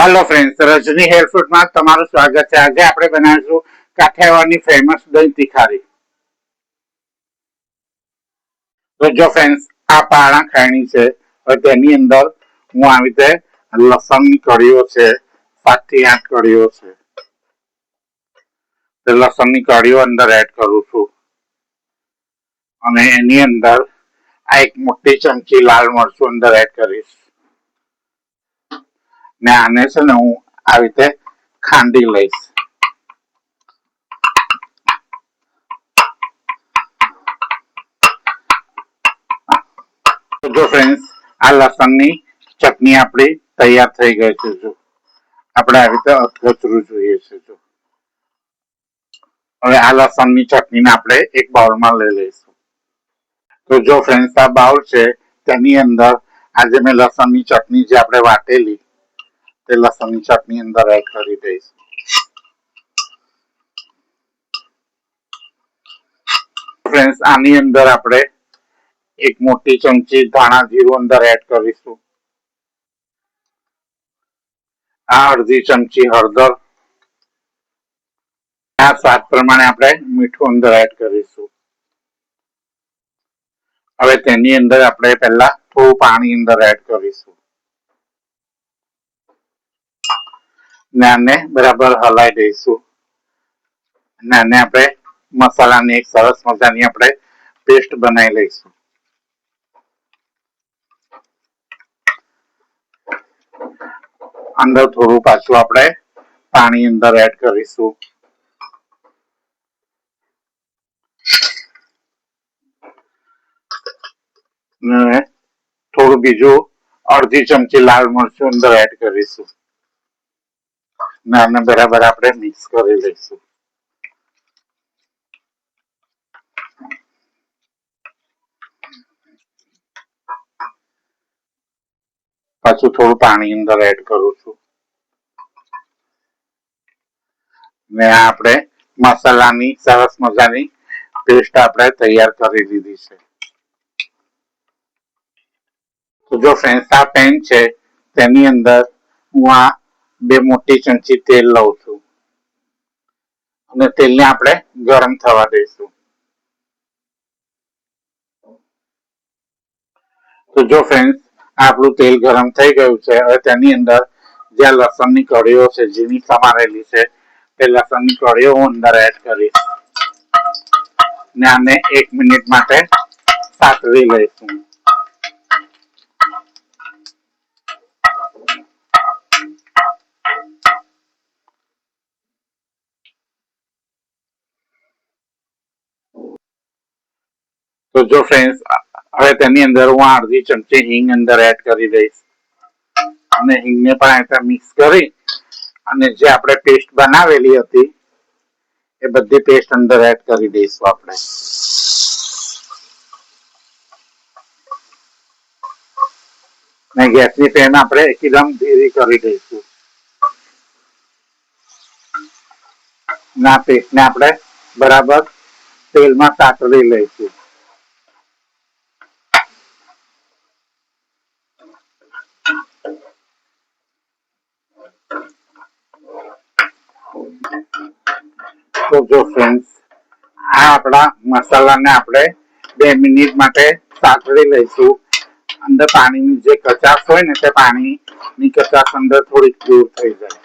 Hello friends, Rajni here food में तमाરું स्वागत है। आज આપણે બનાવીશું કાઠિયાવાડની ફેમસ દહીં તીખારી। તો જો ફ્રેન્ડ્સ, આ પાણા ખાણી છે। હવે તેની અંદર હું આવી રીતે લસણની કળીઓ છે, 7 થી 8 કળીઓ છે, તે લસણની કળીઓ અંદર એડ કરું છું અને એની અંદર આ એક મોટી ચમચી લાલ મરચું અંદર એડ કરીશ ને આને છે ને હું આવી રીતે ખાંડી લઈશ। જો ફ્રેન્ડ્સ, આ લસણની ચટણી આપણી તૈયાર થઈ ગઈ છે। જો આપણે આવી રીતે અધકચરું જોઈએ છે। જો હવે આ લસણની ચટણીને આપણે એક બાઉલમાં લઈ લઈશું। તો જો ફ્રેન્ડ્સ, આ બાઉલ છે તેની અંદર આજે મેં લસણની ચટણી જે આપણે વાટેલી તે લસણની ચટણી અંદર એડ કરી દઈશું। ફ્રેન્ડ્સ, આની અંદર આપણે એક મોટી ચમચી ધાણા જીરું અંદર એડ કરીશું। આ અડધી ચમચી હળદર, આ સ્વાદ પ્રમાણે આપણે મીઠું અંદર એડ કરીશું। હવે તેની અંદર આપણે પહેલા થોડું પાણી અંદર એડ કરીશું ને આને બરાબર હલાવી દઈશું અને આને આપણે મસાલાની એક સરસ મજાની આપણે પેસ્ટ બનાવી લઈશું। અંદર થોડું પાછું આપણે પાણી અંદર એડ કરીશું ને થોડું બીજું અડધી ચમચી લાલ મરચું અંદર એડ કરીશું ને આને બરાબર આપણે મિક્સ કરી લઈશું। પાછું થોડું પાણી અંદર એડ કરું છું ને આપણે મસાલાની સરસ મજાની પેસ્ટ આપણે તૈયાર કરી લીધી છે। તો જો ફ્રેન્ડ્સ, આ પેન છે તેની અંદર હું આ 2 મોટી ચમચી તેલ લઉં છું અને તેલને આપણે ગરમ થવા દઈશું। તો જો ફ્રેન્ડ્સ, આપણું તેલ ગરમ થઈ ગયું છે। હવે તેની અંદર જે લસણની કળીઓ છે ઝીણી સમારેલી છે તે લસણની કળીઓ હું અંદર એડ કરીશ ને આને 1 મિનિટ માટે સાતળી લઈશું। તો જો ફ્રેન્ડ્સ, હવે તેની અંદર હું અડધી ચમચી હિંગ અંદર એડ કરી દઈશ અને હિંગને પણ આ મિક્સ કરી અને જે આપણે પેસ્ટ બનાવેલી હતી એ બધી પેસ્ટ અંદર એડ કરી દઈશું આપણે ને ગેસની ફ્લેમ આપણે એકદમ ધીરી કરી દઈશું ના પેસ્ટને આપણે બરાબર તેલમાં સાતળી લઈશું। તો જો ફ્રેન્ડ્સ, આ આપણા મસાલાને આપણે 2 મિનિટ માટે સાતળી લઈશું। અંદર પાણીની જે કચાશ હોય ને તે પાણીની કચાશ અંદર થોડીક દૂર થઈ જાય।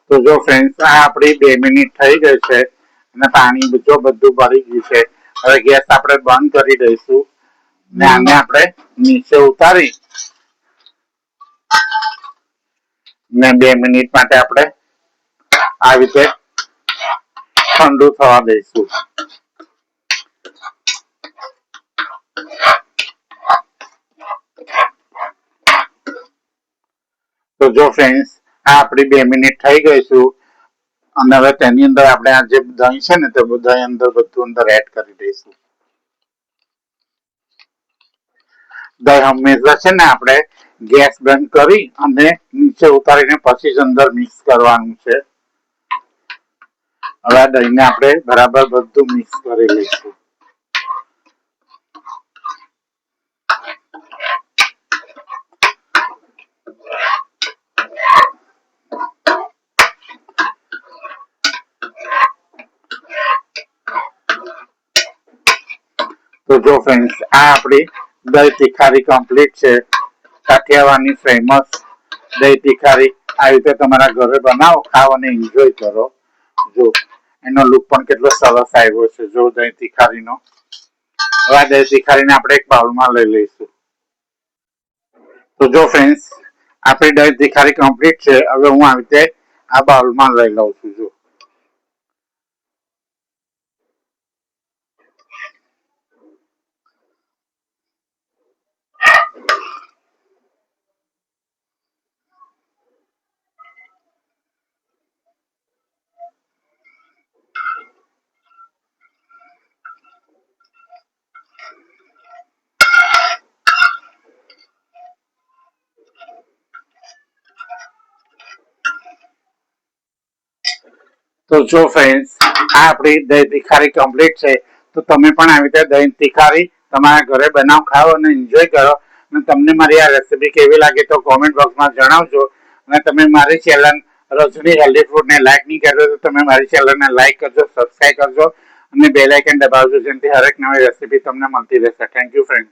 તો જો ફ્રેન્ડ્સ, આ આપણી 2 મિનિટ થઈ ગઈ છે અને પાણી બધું ભરી ગયું છે। હવે ગેસ આપણે બંધ કરી દઈશું ને આને આપણે નીચે ઉતારી ને 2 મિનિટ માટે આપણે આવી રીતે ઠંડુ થવા દઈશું। તો જો ફ્રેન્ડ્સ, આ આપણી 2 મિનિટ થઈ ગઈ છે અને હવે તેની અંદર આપણે આ જે દહીં છે ને તે દહીં અંદર બધું અંદર એડ કરી દઈશું। દહીં હંમેશા છે ને આપણે ગેસ બંધ કરી અને નીચે ઉતારીને પછી જ અંદર મિક્સ કરવાનું છે। હવે આ દહીંને આપણે બરાબર બધું મિક્સ કરી લઈશું। જો ફ્રેન્ડ્સ આ આપણી દહીં તીખારી કમ્પ્લીટ છે. કાઠિયાવાડની ફેમસ દહીં તીખારી આ રીતે તમારા ઘરે બનાવો, ખાઓ અને એન્જોય કરો. જો એનો લુક પણ કેટલો સરસ આવ્યો છે. જો દહીં તીખારીનો. હવે આ દહીં તીખારીને આપણે એક બાઉલમાં લઈ લઈશું. તો જો ફ્રેન્ડ્સ આપણી દહીં તીખારી કમ્પ્લીટ છે. હવે હું આવી રીતે આ બાઉલમાં લઈ લઉં છું. જો તો જો ફ્રેન્ડ્સ આ આપણી દહીં તીખારી કમ્પ્લીટ છે. તો તમે પણ આવી રીતે દહીં તીખારી તમારા ઘરે બનાવ, ખાઓ અને એન્જોય કરો. અને તમને મારી આ રેસીપી કેવી લાગે તો કોમેન્ટ બોક્સમાં જણાવજો. અને તમે મારી ચેનલ રજની હેલ્ધી ફૂડને લાઈક નહીં કરજો તો તમે મારી ચેનલને લાઈક કરજો, સબસ્ક્રાઈબ કરજો અને બેલ આઇકન દબાવજો, જેનાથી હરેક નવી રેસીપી તમને મળતી રહેશે. Thank you friend.